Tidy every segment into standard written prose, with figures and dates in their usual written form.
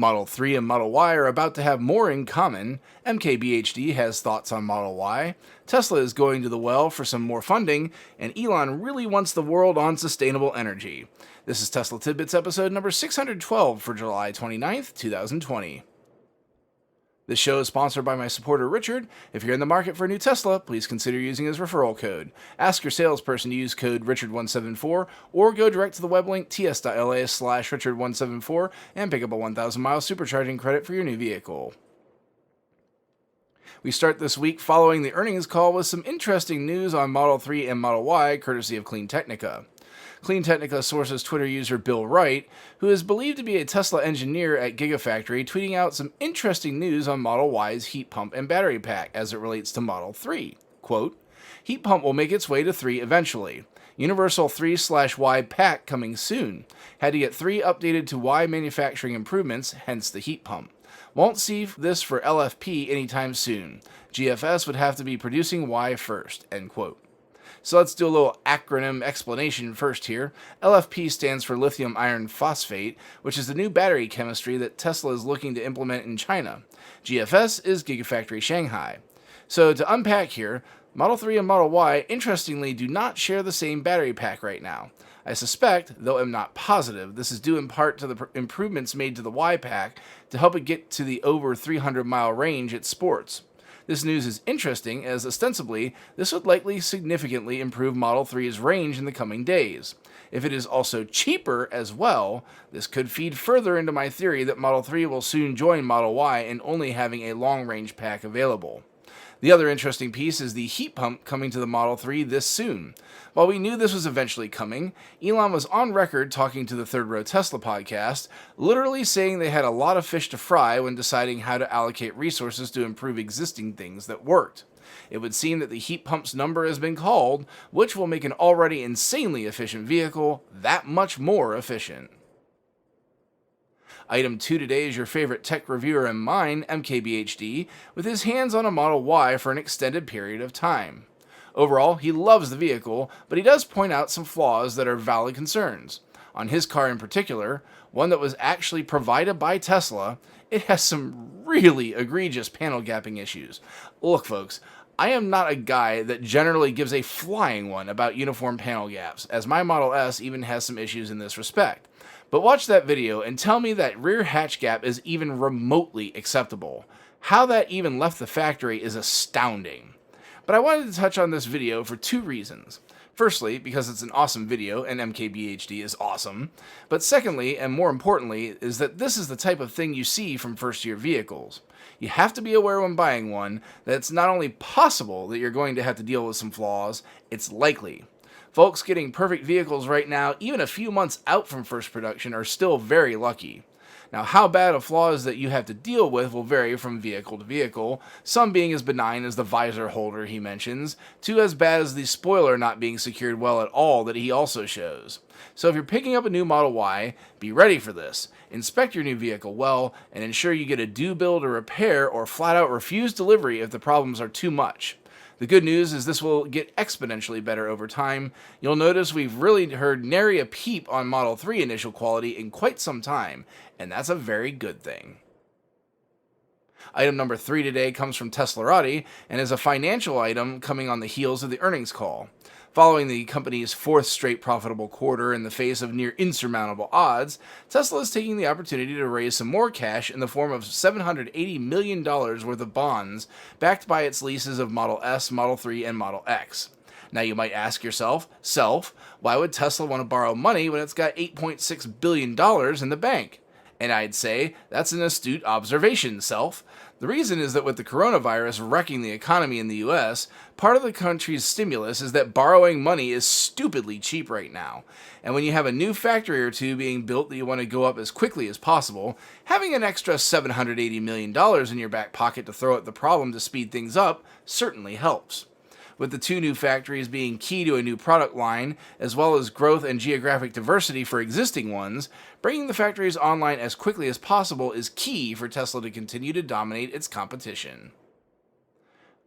Model 3 and Model Y are about to have more in common. MKBHD has thoughts on Model Y. Tesla is going to the well for some more funding, and Elon really wants the world on sustainable energy. This is Tesla Tidbits episode number 612 for July 29th, 2020. This show is sponsored by my supporter Richard. If you're in the market for a new Tesla, please consider using his referral code. Ask your salesperson to use code Richard174 or go direct to the web link ts.la/Richard174 and pick up a 1,000 mile supercharging credit for your new vehicle. We start this week following the earnings call with some interesting news on Model 3 and Model Y, courtesy of Clean Technica. Clean Technica sources Twitter user Bill Wright, who is believed to be a Tesla engineer at Gigafactory, tweeting out some interesting news on Model Y's heat pump and battery pack as it relates to Model 3. Quote, "Heat pump will make its way to 3 eventually. Universal 3/Y pack coming soon. Had to get 3 updated to Y manufacturing improvements, hence the heat pump. Won't see this for LFP anytime soon. GFS would have to be producing Y first." End quote. So let's do a little acronym explanation first here. LFP stands for lithium iron phosphate, which is the new battery chemistry that Tesla is looking to implement in China. GFS is Gigafactory Shanghai. So to unpack here, Model 3 and Model Y, interestingly, do not share the same battery pack right now. I suspect, though I'm not positive, this is due in part to the improvements made to the Y pack to help it get to the over 300-mile range it sports. This news is interesting as ostensibly this would likely significantly improve Model 3's range in the coming days. If it is also cheaper as well, this could feed further into my theory that Model 3 will soon join Model Y in only having a long-range pack available. The other interesting piece is the heat pump coming to the Model 3 this soon. While we knew this was eventually coming, Elon was on record talking to the Third Row Tesla podcast, literally saying they had a lot of fish to fry when deciding how to allocate resources to improve existing things that worked. It would seem that the heat pump's number has been called, which will make an already insanely efficient vehicle that much more efficient. Item 2 today is your favorite tech reviewer and mine, MKBHD, with his hands on a Model Y for an extended period of time. Overall, he loves the vehicle, but he does point out some flaws that are valid concerns. On his car in particular, one that was actually provided by Tesla, it has some really egregious panel gapping issues. Look, folks, I am not a guy that generally gives a flying one about uniform panel gaps, as my Model S even has some issues in this respect. But watch that video and tell me that rear hatch gap is even remotely acceptable. How that even left the factory is astounding. But I wanted to touch on this video for 2 reasons. Firstly, because it's an awesome video and MKBHD is awesome. But secondly, and more importantly, is that this is the type of thing you see from first-year vehicles. You have to be aware when buying one that it's not only possible that you're going to have to deal with some flaws, it's likely. Folks getting perfect vehicles right now, even a few months out from first production, are still very lucky. Now, how bad of flaws that you have to deal with will vary from vehicle to vehicle, some being as benign as the visor holder he mentions, to as bad as the spoiler not being secured well at all that he also shows. So if you're picking up a new Model Y, be ready for this. Inspect your new vehicle well, and ensure you get a due bill to repair or flat out refuse delivery if the problems are too much. The good news is this will get exponentially better over time. You'll notice we've really heard nary a peep on Model 3 initial quality in quite some time, and that's a very good thing. Item number 3 today comes from Teslarati and is a financial item coming on the heels of the earnings call. Following the company's 4th straight profitable quarter in the face of near insurmountable odds, Tesla is taking the opportunity to raise some more cash in the form of $780 million worth of bonds backed by its leases of Model S, Model 3, and Model X. Now you might ask yourself, why would Tesla want to borrow money when it's got $8.6 billion in the bank? And I'd say, that's an astute observation, self. The reason is that with the coronavirus wrecking the economy in the US, part of the country's stimulus is that borrowing money is stupidly cheap right now. And when you have a new factory or two being built that you want to go up as quickly as possible, having an extra $780 million in your back pocket to throw at the problem to speed things up certainly helps. With the 2 new factories being key to a new product line, as well as growth and geographic diversity for existing ones, bringing the factories online as quickly as possible is key for Tesla to continue to dominate its competition.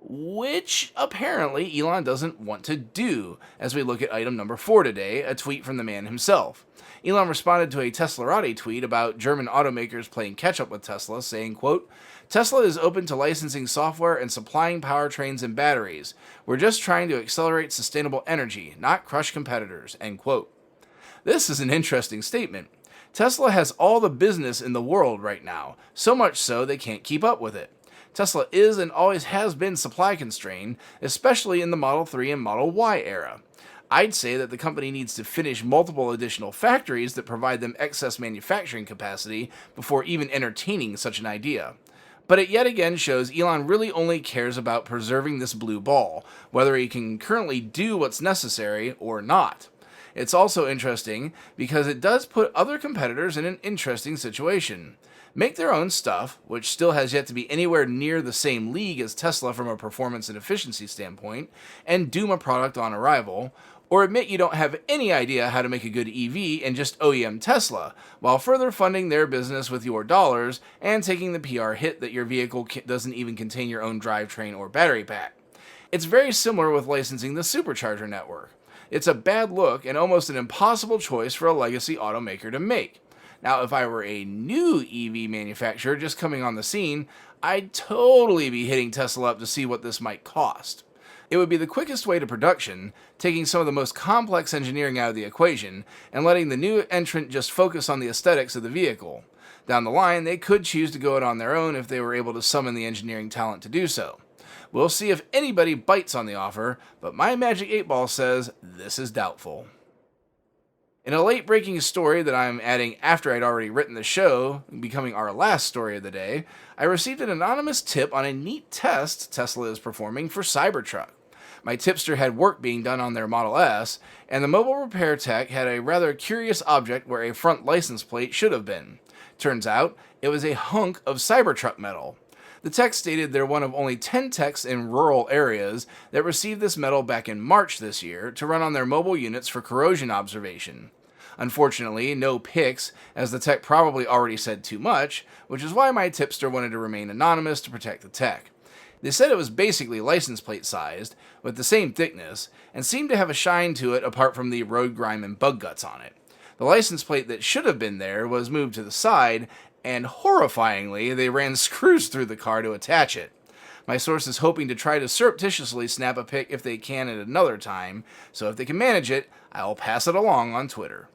which apparently Elon doesn't want to do, as we look at item number 4 today, a tweet from the man himself. Elon responded to a Teslarati tweet about German automakers playing catch-up with Tesla, saying, quote, "Tesla is open to licensing software and supplying powertrains and batteries. We're just trying to accelerate sustainable energy, not crush competitors," end quote. This is an interesting statement. Tesla has all the business in the world right now, so much so they can't keep up with it. Tesla is and always has been supply constrained, especially in the Model 3 and Model Y era. I'd say that the company needs to finish multiple additional factories that provide them excess manufacturing capacity before even entertaining such an idea. But it yet again shows Elon really only cares about preserving this blue ball, whether he can currently do what's necessary or not. It's also interesting because it does put other competitors in an interesting situation. Make their own stuff, which still has yet to be anywhere near the same league as Tesla from a performance and efficiency standpoint, and doom a product on arrival, or admit you don't have any idea how to make a good EV and just OEM Tesla, while further funding their business with your dollars and taking the PR hit that your vehicle doesn't even contain your own drivetrain or battery pack. It's very similar with licensing the supercharger network. It's a bad look and almost an impossible choice for a legacy automaker to make. Now, if I were a new EV manufacturer just coming on the scene, I'd totally be hitting Tesla up to see what this might cost. It would be the quickest way to production, taking some of the most complex engineering out of the equation, and letting the new entrant just focus on the aesthetics of the vehicle. Down the line, they could choose to go it on their own if they were able to summon the engineering talent to do so. We'll see if anybody bites on the offer, but my magic 8-ball says this is doubtful. In a late-breaking story that I'm adding after I'd already written the show, becoming our last story of the day, I received an anonymous tip on a neat test Tesla is performing for Cybertruck. My tipster had work being done on their Model S, and the mobile repair tech had a rather curious object where a front license plate should have been. Turns out, it was a hunk of Cybertruck metal. The tech stated they're one of only 10 techs in rural areas that received this metal back in March this year to run on their mobile units for corrosion observation. Unfortunately, no pics, as the tech probably already said too much, which is why my tipster wanted to remain anonymous to protect the tech. They said it was basically license plate sized, with the same thickness, and seemed to have a shine to it apart from the road grime and bug guts on it. The license plate that should have been there was moved to the side, and horrifyingly, they ran screws through the car to attach it. My source is hoping to try to surreptitiously snap a pic if they can at another time, so if they can manage it, I'll pass it along on Twitter.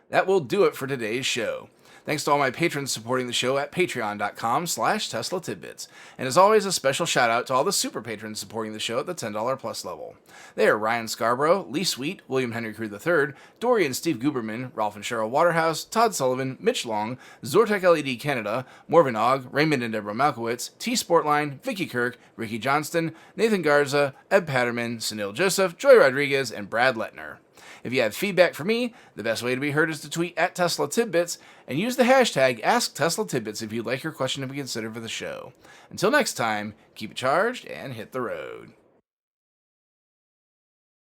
That will do it for today's show. Thanks to all my patrons supporting the show at patreon.com/Tesla Tidbits. And as always, a special shout out to all the super patrons supporting the show at the $10 plus level. They are Ryan Scarborough, Lee Sweet, William Henry Crew III, Dory and Steve Guberman, Ralph and Cheryl Waterhouse, Todd Sullivan, Mitch Long, Zortek LED Canada, Morvan Og, Raymond and Deborah Malkowitz, T Sportline, Vicky Kirk, Ricky Johnston, Nathan Garza, Ed Patterman, Sunil Joseph, Joy Rodriguez, and Brad Lettner. If you have feedback for me, the best way to be heard is to tweet at Tesla Tidbits and use the hashtag AskTeslaTidbits if you'd like your question to be considered for the show. Until next time, keep it charged and hit the road.